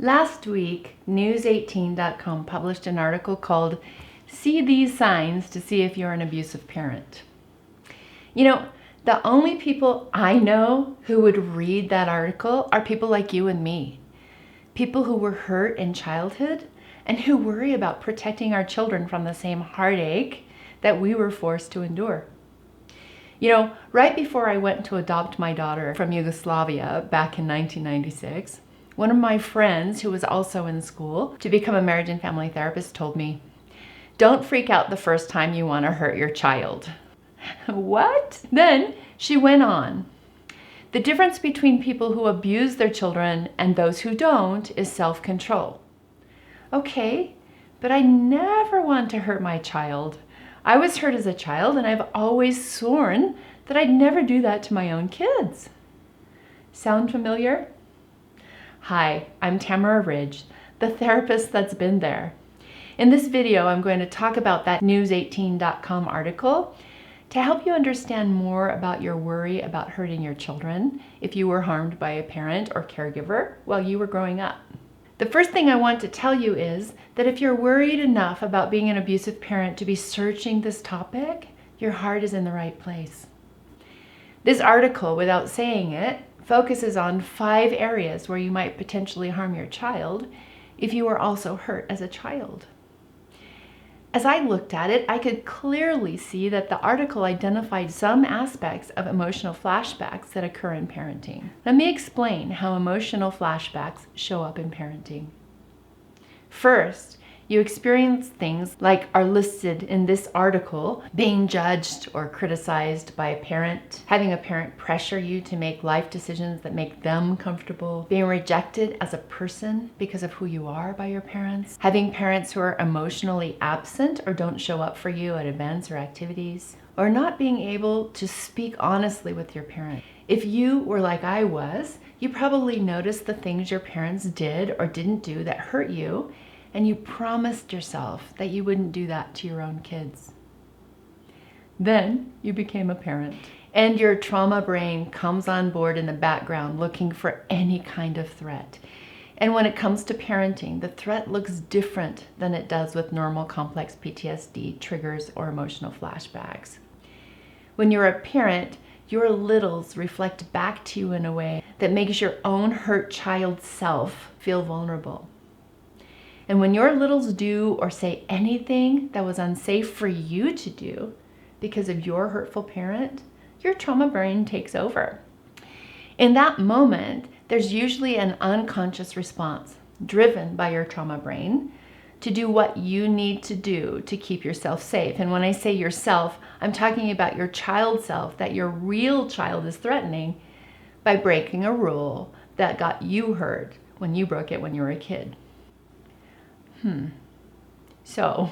Last week, News18.com published an article called "See These Signs to See If You're an Abusive Parent." You know, the only people I know who would read that article are people like you and me. People who were hurt in childhood and who worry about protecting our children from the same heartache that we were forced to endure. You know, right before I went to adopt my daughter from Yugoslavia back in 1996, one of my friends who was also in school to become a marriage and family therapist told me, "Don't freak out the first time you want to hurt your child." What? Then she went on. The difference between people who abuse their children and those who don't is self-control. Okay, but I never want to hurt my child. I was hurt as a child and I've always sworn that I'd never do that to my own kids. Sound familiar? Hi, I'm Tamara Ridge, the therapist that's been there. In this video, I'm going to talk about that News18.com article to help you understand more about your worry about hurting your children if you were harmed by a parent or caregiver while you were growing up. The first thing I want to tell you is that if you're worried enough about being an abusive parent to be searching this topic, your heart is in the right place. This article, without saying it, focuses on 5 areas where you might potentially harm your child if you were also hurt as a child. As I looked at it, I could clearly see that the article identified some aspects of emotional flashbacks that occur in parenting. Let me explain how emotional flashbacks show up in parenting. First, you experience things like are listed in this article: being judged or criticized by a parent, having a parent pressure you to make life decisions that make them comfortable, being rejected as a person because of who you are by your parents, having parents who are emotionally absent or don't show up for you at events or activities, or not being able to speak honestly with your parent. If you were like I was, you probably noticed the things your parents did or didn't do that hurt you, and you promised yourself that you wouldn't do that to your own kids. Then you became a parent, and your trauma brain comes on board in the background looking for any kind of threat. And when it comes to parenting, the threat looks different than it does with normal complex PTSD triggers or emotional flashbacks. When you're a parent, your littles reflect back to you in a way that makes your own hurt child self feel vulnerable. And when your littles do or say anything that was unsafe for you to do because of your hurtful parent, your trauma brain takes over. In that moment, there's usually an unconscious response driven by your trauma brain to do what you need to do to keep yourself safe. And when I say yourself, I'm talking about your child self that your real child is threatening by breaking a rule that got you hurt when you broke it when you were a kid. So,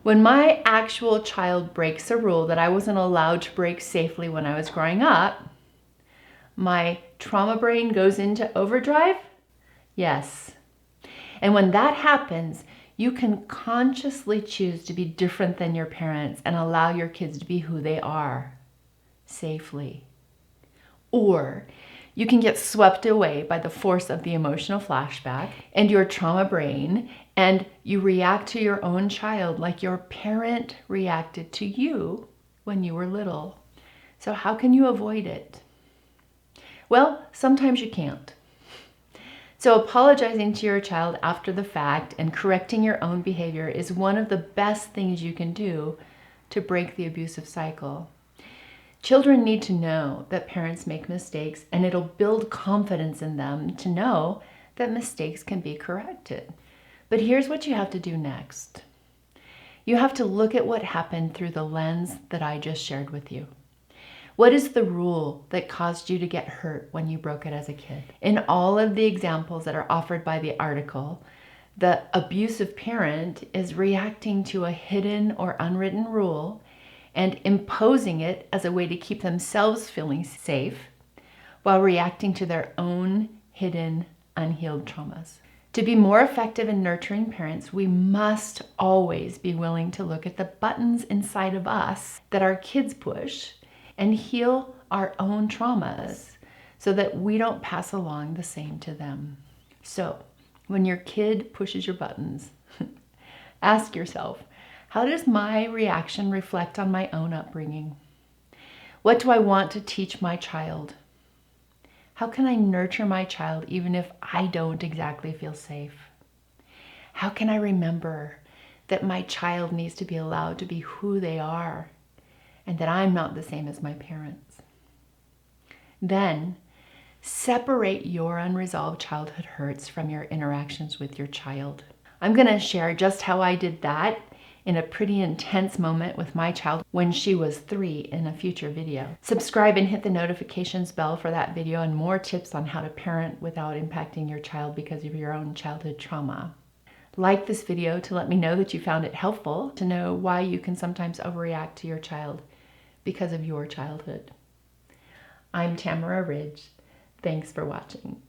when my actual child breaks a rule that I wasn't allowed to break safely when I was growing up, my trauma brain goes into overdrive? Yes. And when that happens, you can consciously choose to be different than your parents and allow your kids to be who they are, safely. Or you can get swept away by the force of the emotional flashback and your trauma brain, and you react to your own child like your parent reacted to you when you were little. So how can you avoid it? Well, sometimes you can't. So apologizing to your child after the fact and correcting your own behavior is one of the best things you can do to break the abusive cycle. Children need to know that parents make mistakes, and it'll build confidence in them to know that mistakes can be corrected. But here's what you have to do next. You have to look at what happened through the lens that I just shared with you. What is the rule that caused you to get hurt when you broke it as a kid? In all of the examples that are offered by the article, the abusive parent is reacting to a hidden or unwritten rule and imposing it as a way to keep themselves feeling safe while reacting to their own hidden, unhealed traumas. To be more effective in nurturing parents, we must always be willing to look at the buttons inside of us that our kids push and heal our own traumas so that we don't pass along the same to them. So, when your kid pushes your buttons, ask yourself, how does my reaction reflect on my own upbringing? What do I want to teach my child? How can I nurture my child even if I don't exactly feel safe? How can I remember that my child needs to be allowed to be who they are and that I'm not the same as my parents? Then, separate your unresolved childhood hurts from your interactions with your child. I'm going to share just how I did that in a pretty intense moment with my child when she was 3 in a future video. Subscribe and hit the notifications bell for that video and more tips on how to parent without impacting your child because of your own childhood trauma. Like this video to let me know that you found it helpful to know why you can sometimes overreact to your child because of your childhood. I'm Tamara Ridge. Thanks for watching.